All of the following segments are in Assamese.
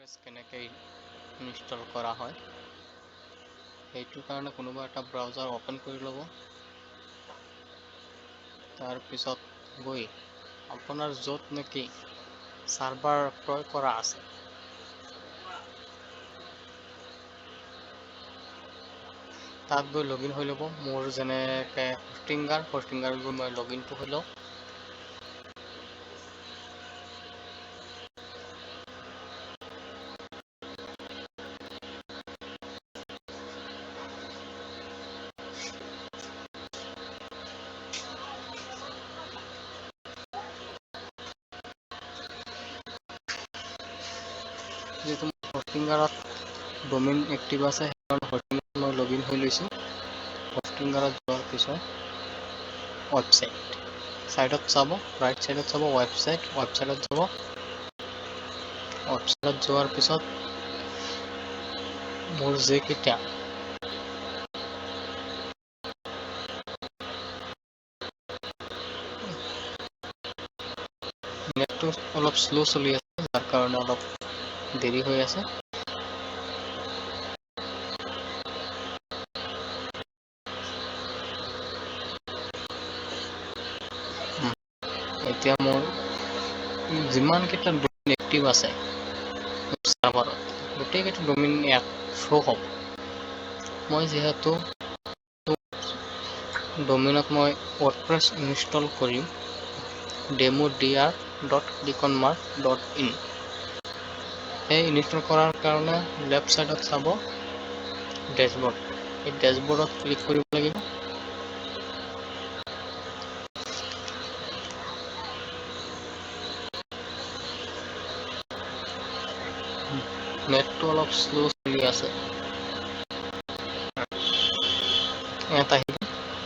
WordPress কেনেকৈ ইনষ্টল কৰা হয় সেইটোৰ কাৰণে কোনোবা এটা ব্ৰাউজাৰ অপেন কৰি ল'ব। তাৰপিছত গৈ আপোনাৰ য'ত নেকি চাৰ্ভাৰ ক্ৰয় কৰা আছে তাত গৈ লগইন হৈ ল'ব। মোৰ যেনেকৈ হোষ্টিংগাৰ গৈ মই লগইনটো হৈ লওঁ। যিহেতু হোষ্টিংগাৰত ডমেইন এক্টিভ আছে সেইকাৰণে হোষ্টিংগাৰত মই লগইন হৈ লৈছোঁ। হোষ্টিংগাৰত যোৱাৰ পিছত ৱেবছাইট চাইডত চাব, ৰাইট চাইডত চাব ৱেবছাইটত যাব। ৱেবছাইটত যোৱাৰ পিছত মোৰ যিকেইটা নেটটো অলপ শ্ল' চলি আছে, যাৰ কাৰণে অলপ দেৰি হৈ আছে। এতিয়া মোৰ যিমানকেইটা ডমেইন এক্টিভ আছে চাৰ্ভাৰত গোটেইকেইটা ডমেইন ইয়াত শ্ব' হ'ব। মই যিহেতু ডমেইনত মই WordPress ইনষ্টল কৰিম demo.deconmark.in। সেই ইনষ্টল কৰাৰ কাৰণে লেফ্ট ছাইডত চাব ডেছবৰ্ড, এই ডেছবৰ্ডত ক্লিক কৰিব লাগিব। নেটটো অলপ শ্ল' চলি আছে।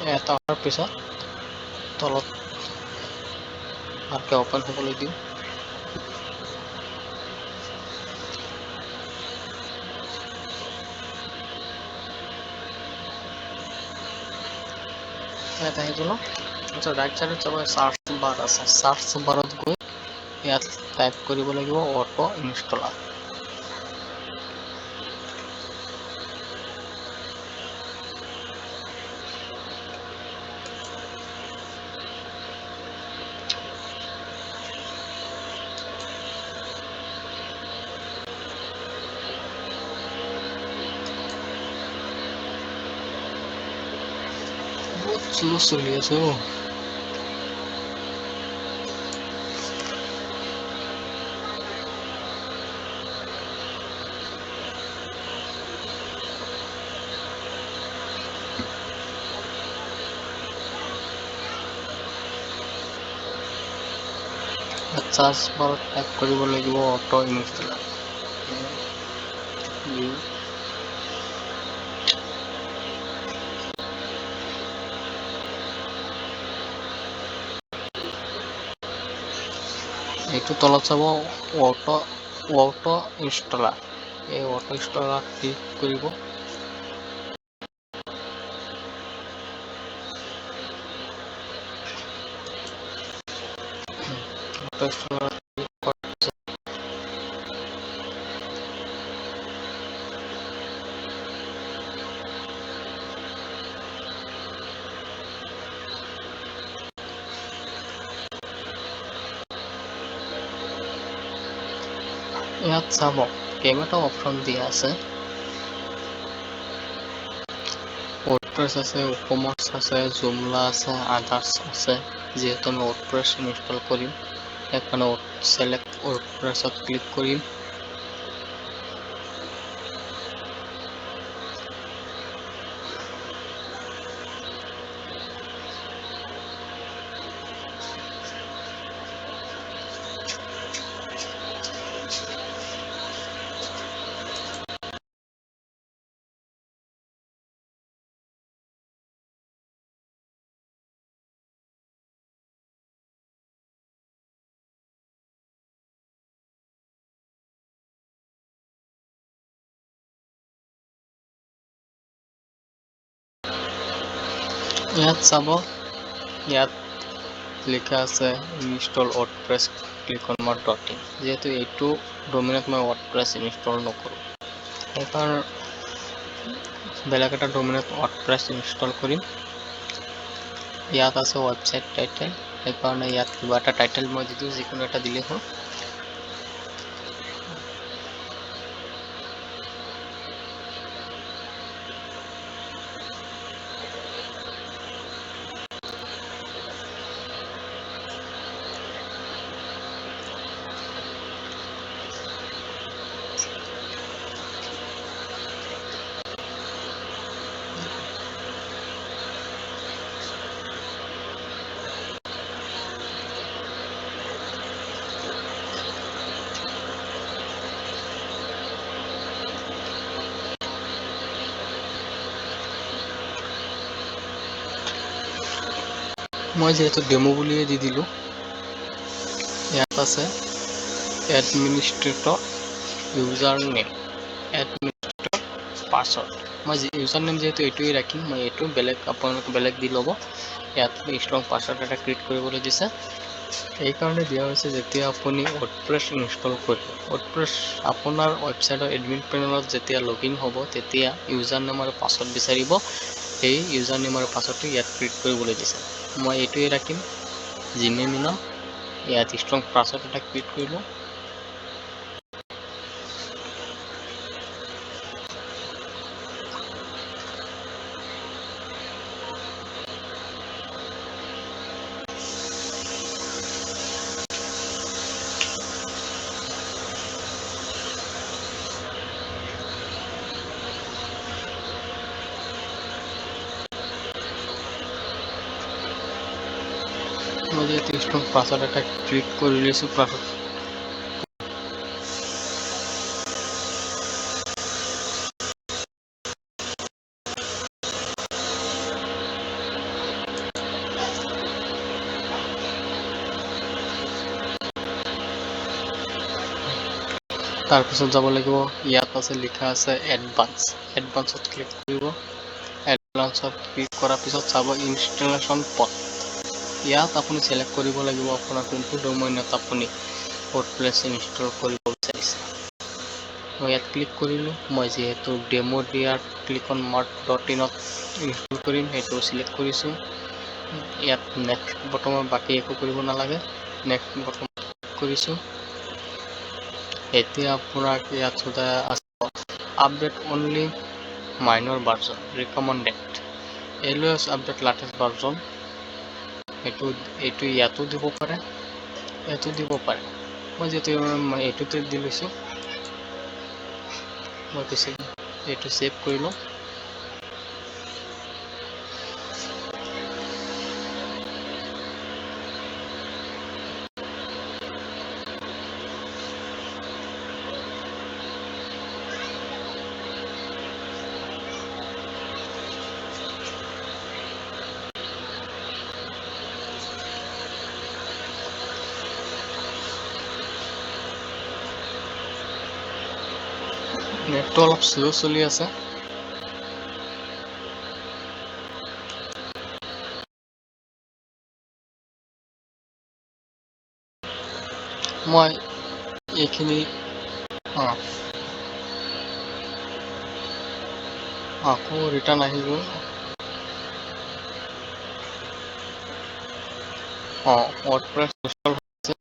এটা অহাৰ পিছত তলত ভালকৈ অ'পেন হ'বলৈ দিওঁ। ইয়াত আহি গ'লো। তাৰপিছত ৰাইট চাইডত যাব চাৰ্চ বাৰ আছে, চাৰ্চ বাৰত গৈ ইয়াত টাইপ কৰিব লাগিব অটো ইনষ্টলাৰ। বহুত শ্ল' চলি আছে অ'। চাৰ্চ বাৰত টাইপ কৰিব লাগিব অটো ইনষ্টলাৰ। এইটো তলত চাব অটো ইনষ্টলাৰ। এই অটো ইনষ্টলাৰত ক্লিক কৰিব। অটো ইনষ্টলাৰত ক্লিক কৰাৰ পিছত ইয়াত চাব কেইবাটাও অপশ্যন দিয়া আছে। WordPress আছে, WooCommerce আছে, Joomla আছে, আদাৰ্ছ আছে। যিহেতু আমি WordPress ইনষ্টল কৰিম সেইকাৰণে চেলেক্ট WordPressত ক্লিক কৰিম। ইয়াত চাব, ইয়াত লিখা আছে ইনষ্টল ৱৰ্ডপ্ৰেছ ক্লিক অন মোৰ .in যেহেতু এইটো ডোমেইনত মই ৱৰ্ডপ্ৰেছ ইনষ্টল নকৰোঁ সেইকাৰণে বেলেগ এটা ডোমেইনত ৱৰ্ডপ্ৰেছ ইনষ্টল কৰিম ইয়াত আছে ৱেবছাইট টাইটেল সেইকাৰণে ইয়াত কিবা এটা টাইটেল মই দি দিওঁ যিকোনো এটা দিলেই হ'ল মই যেহেতু ডেমো বুলিয়ে দি দিলোঁ ইয়াত আছে administrator user name administrator password মই ইউজাৰ নেম যেহেতু এইটোৱে ৰাখিম মই এইটো বেলেগ আপোনালোকে বেলেগ দি ল'ব ইয়াত ষ্ট্ৰং পাছৱৰ্ড এটা ক্ৰিয়েট কৰিবলৈ দিছে এইকাৰণে দিয়া হৈছে যেতিয়া আপুনি ৱৰ্ডপ্ৰেছ ইনষ্টল কৰিব ৱৰ্ডপ্ৰেছ আপোনাৰ ৱেবছাইটৰ এডমিন পেনেলত যেতিয়া লগইন হ'ব তেতিয়া ইউজাৰ নেম আৰু পাছৱৰ্ড বিচাৰিব সেই ইউজাৰ নেম আৰু পাছৱৰ্ডটো ইয়াত ক্ৰিয়েট কৰিবলৈ দিছে মই এইটোৱে ৰাখিম জিমেইল নাম ইয়াত ষ্ট্ৰং পাছৱৰ্ড এটা ক্ৰিয়েট কৰিলোঁ মই যেহেতু ষ্ট্ৰং পাছৱৰ্ড এটা ক্ৰিয়েট কৰি লৈছোঁ তাৰপিছত যাব লাগিব ইয়াত আছে লিখা আছে এডভান্সত ক্লিক কৰিব এডভান্সত ক্লিক কৰাৰ পিছত চাব ইনষ্টলেশ্যন পথ ইয়াত আপুনি চিলেক্ট কৰিব লাগিব আপোনাৰ কোনটো ডোমেইনত আপুনি ৱৰ্ডপ্ৰেছ ইনষ্টল কৰিব বিচাৰিছে মই ইয়াত ক্লিক কৰিলোঁ মই যিহেতু ডেমো দিয়াৰ click on mark .in install কৰিম সেইটো চিলেক্ট কৰিছোঁ ইয়াত নেক্সট বটনত বাকী একো কৰিব নালাগে নেক্সট বটন কৰিছোঁ এতিয়া আপোনাক ইয়াত সোধা আছে update only minor version recommended always update latest version এইটো ইয়াতো দিব পাৰে এইটো দিব পাৰে মই যিহেতু এইটোতে দি লৈছোঁ মই পিছে এইটো ছেভ কৰি লওঁ নেটটো অলপ শ্ল' চলি আছে মই এইখিনি আকৌ ৰিটাৰ্ণ আহিব ৱৰ্ডপ্ৰেছ ইনষ্টল হৈছে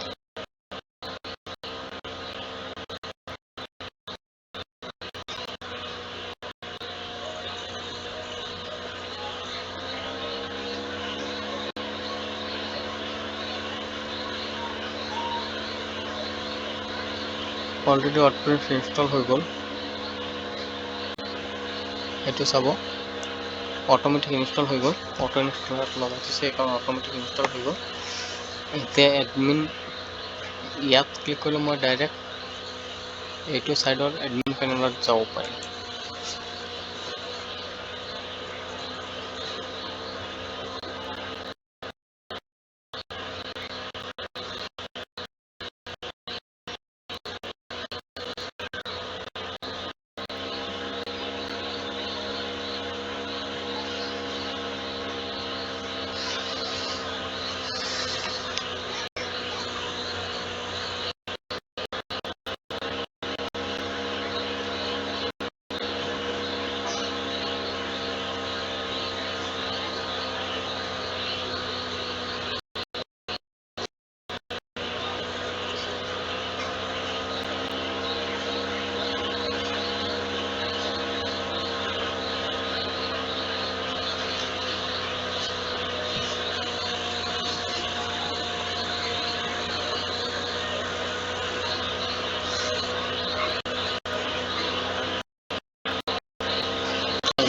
অলৰেডি ৱৰ্ডপ্ৰেছ ইনষ্টল হৈ গ'ল এইটো চাব অট'মেটিক ইনষ্টল হৈ গ'ল অটো ইনষ্টলত লগাই দিছে সেইকাৰণে অট'মেটিক ইনষ্টল হৈ গ'ল এতিয়া এডমিন ইয়াত ক্লিক কৰিলে মই ডাইৰেক্ট এইটো ছাইডৰ এডমিন পেনেলত যাব পাৰিম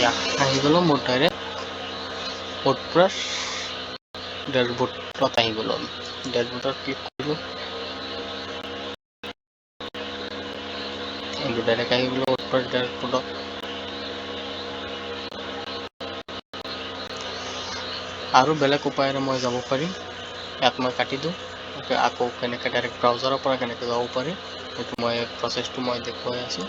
আহি গ'লো মোৰ ডাইৰেক্ট WordPress ডেশবোৰ্ডত আহি গ'লো আমি ডেশবোৰ্ডত ক্লিক কৰিলোঁ এইটো ডাইৰেক্ট আহি গ'লো WordPress ডেশবোৰ্ডত আৰু বেলেগ উপায়েৰে মই যাব পাৰিম ইয়াত মই কাটি দিওঁ আকৌ কেনেকৈ ডাইৰেক্ট ব্ৰাউজাৰৰ পৰা কেনেকৈ যাব পাৰি সেইটো মই প্ৰচেছটো মই দেখুৱাই আছোঁ